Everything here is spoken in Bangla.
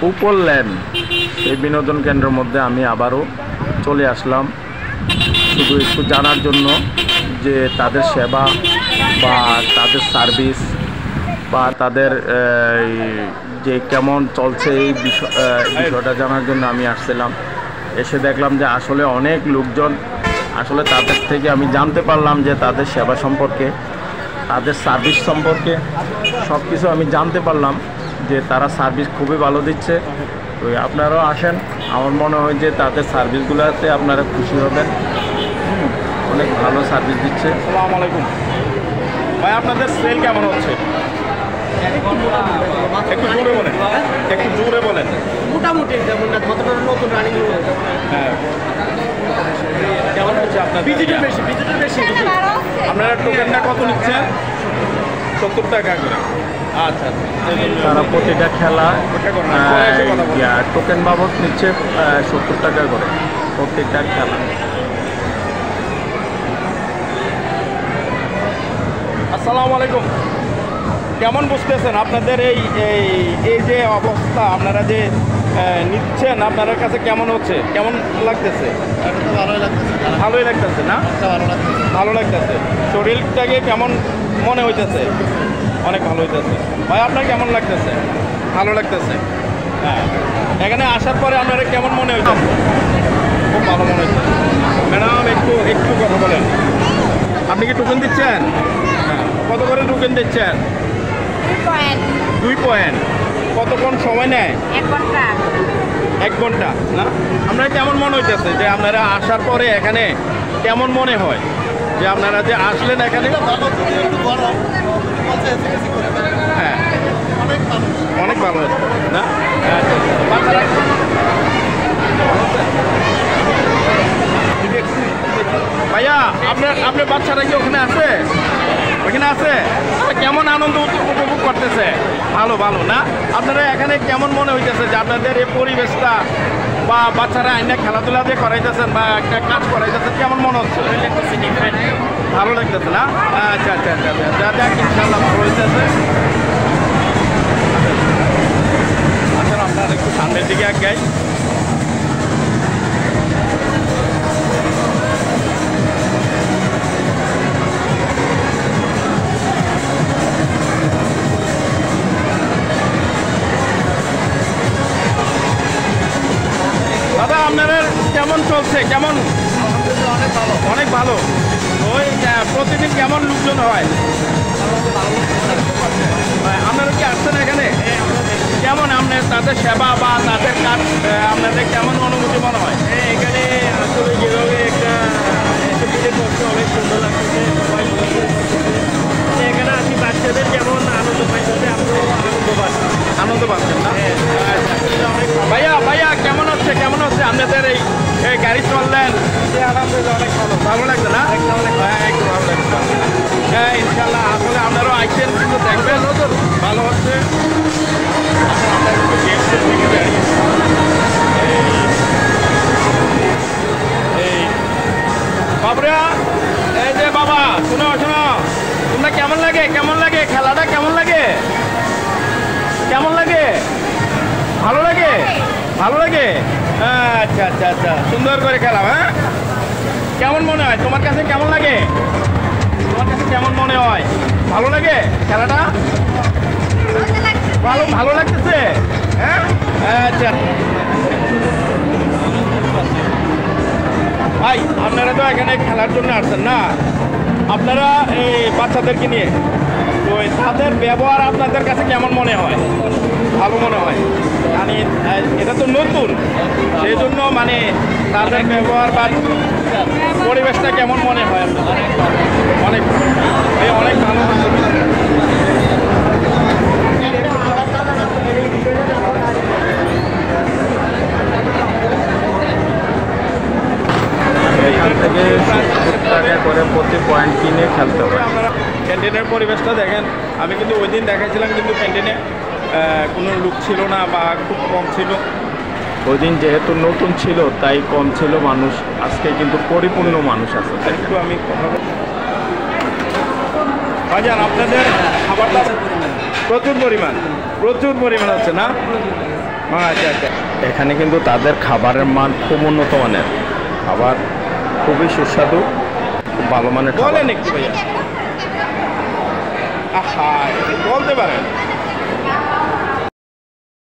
উপর ল্যান্ড এই বিনোদন কেন্দ্রের মধ্যে আমি আবারও চলে আসলাম শুধু একটু জানার জন্য যে তাদের সেবা বা তাদের সার্ভিস বা তাদের যে কেমন চলছে এই বিষয়টা জানার জন্য আমি আসছিলাম। এসে দেখলাম যে আসলে অনেক লোকজন, আসলে তাদের থেকে আমি জানতে পারলাম যে তাদের সেবা সম্পর্কে, তাদের সার্ভিস সম্পর্কে সব কিছু আমি জানতে পারলাম যে তারা সার্ভিস খুবই ভালো দিচ্ছে। তো আপনারাও আসেন, আমার মনে হয় যে তাদের সার্ভিসগুলোতে আপনারা খুশি হবেন। অনেক ভালো সার্ভিস দিচ্ছে। আসসালামু আলাইকুম ভাই, আপনাদের সেল কেমন হচ্ছে? একটু জোরে বলেন, একটু জোরে বলেন। মোটামুটি যেমন নতুন রানিং হ্যাঁ, কেমন হচ্ছে আপনার? ভিজিটর বেশি আপনারা টোকেনটা কত নিচ্ছেন? 70 টাকা করে। আচ্ছা আচ্ছা, তারা প্রতিটা খেলা টোকেন বাবদ নিচ্ছে 70 টাকা করে প্রত্যেকটা খেলা। আসসালামু আলাইকুম, কেমন বুঝতেছেন আপনাদের এই এই যে অবস্থা, আপনারা যে নিচ্ছেন, আপনাদের কাছে কেমন হচ্ছে, কেমন লাগতেছে? ভালোই লাগতেছে না? ভালো লাগতেছে। শরীরটাকে কেমন মনে হইতেছে? অনেক ভালো হইতেছে। ভাই আপনার কেমন লাগতেছে? ভালো লাগতেছে। হ্যাঁ, এখানে আসার পরে আপনারা কেমন মনে হইতেছে? খুব ভালো মনে হচ্ছে। ম্যাডাম একটু কথা বলেন। আপনি কি টোকেন দিচ্ছেন? হ্যাঁ, কত করে টোকেন দিচ্ছেন? 2 পয়েন্ট। কতক্ষণ সময় নেয়? 1 ঘন্টা না? আপনারা কেমন মনে হইতেছে যে আপনারা আসার পরে এখানে কেমন মনে হয় যে আপনারা যে আসলেন এখানে? হ্যাঁ, অনেক ভালো হয়েছে না? ভাইয়া আপনার বাচ্চারা কি ওখানে আছে? ওখানে আছে? কেমন আনন্দ উপভোগ করতেছে? ভালো ভালো না? আপনারা এখানে কেমন মনে হইতেছে যে আপনাদের এই পরিবেশটা বা বাচ্চারা আইনা খেলাধুলা দিয়ে করাইতেছেন বা একটা কাজ করাইতেছেন, কেমন মনে হচ্ছে? ভালো লাগতেছে না? আচ্ছা আচ্ছা আচ্ছা আচ্ছা, যাক ইনশাল্লাহ ভালো হইতেছে। আচ্ছা, আপনার একটু সামনের দিকে আগাই। দাদা আপনারা কেমন চলছে? কেমন? অনেক ভালো। ওই প্রতিদিন কেমন লোকজন হয়? আপনারা কি আসছেন এখানে? কেমন আপনার তাদের সেবা বা তাদের কাজ আপনাদের কেমন অনুভূতি মনে হয়? এখানে আসলে যেভাবে একটা করছে অনেক সুন্দর লাগতেছে। এখানে আসি বাচ্চাদের যেমন আনন্দ পাইতেছে, আমরাও আনন্দ পাচ্ছেন না? ভাইয়া কেমন হচ্ছে আপনাদের এই গাড়ি চললেন? আলহামদুলিল্লাহ অনেক ভালো। ভালো লাগছে না? হ্যাঁ, একটু ভালো লাগছে। হ্যাঁ, ইনশাল্লাহ আসলে আপনারাও আইসেন, কিন্তু দেখবেন ভালো হচ্ছে। বাবরা, এই যে বাবা, শোনো তোমরা কেমন লাগে খেলাটা? কেমন লাগে? ভালো লাগে? আচ্ছা আচ্ছা আচ্ছা, সুন্দর করে খেলা। হ্যাঁ, কেমন মনে হয় তোমার কাছে? কেমন লাগে? তোমার কাছে কেমন মনে হয়? ভালো লাগে খেলাটা? ভালো লাগতেছে? হ্যাঁ, আচ্ছা ভাই, আপনারা তো এখানে খেলার জন্য আসছেন না? আপনারা এই বাচ্চাদেরকে নিয়ে, তো তাদের ব্যবহার আপনাদের কাছে কেমন মনে হয়? ভালো মনে হয়? মানে এটা তো নতুন, সেই জন্য মানে তাদের ব্যবহার বা পরিবেশটা কেমন মনে হয় আপনাদের? অনেক ভালো। এখান থেকে 70 টাকা করে প্রতি পয়েন্ট কিনে খেলতে হবে। আপনারা ক্যান্টিনের পরিবেশটা দেখেন। আমি কিন্তু ওই দিন দেখাইছিলাম, কিন্তু ক্যান্টিনে কোনো লোক ছিল না বা খুব কম ছিল। ওই দিন যেহেতু নতুন ছিল তাই কম ছিল মানুষ, আজকে কিন্তু পরিপূর্ণ মানুষ আছে। একটু আমি কথা বলছি ভাইজান, আপনাদের খাবারটা প্রচুর পরিমাণ হচ্ছে না? আচ্ছা আচ্ছা। এখানে কিন্তু তাদের খাবারের মান খুব উন্নত মানের, খাবার খুবই সুস্বাদু, খুব ভালো মানের খাবার। বলেন একটু ভাইয়া। আহা, একটু বলতে পারেন।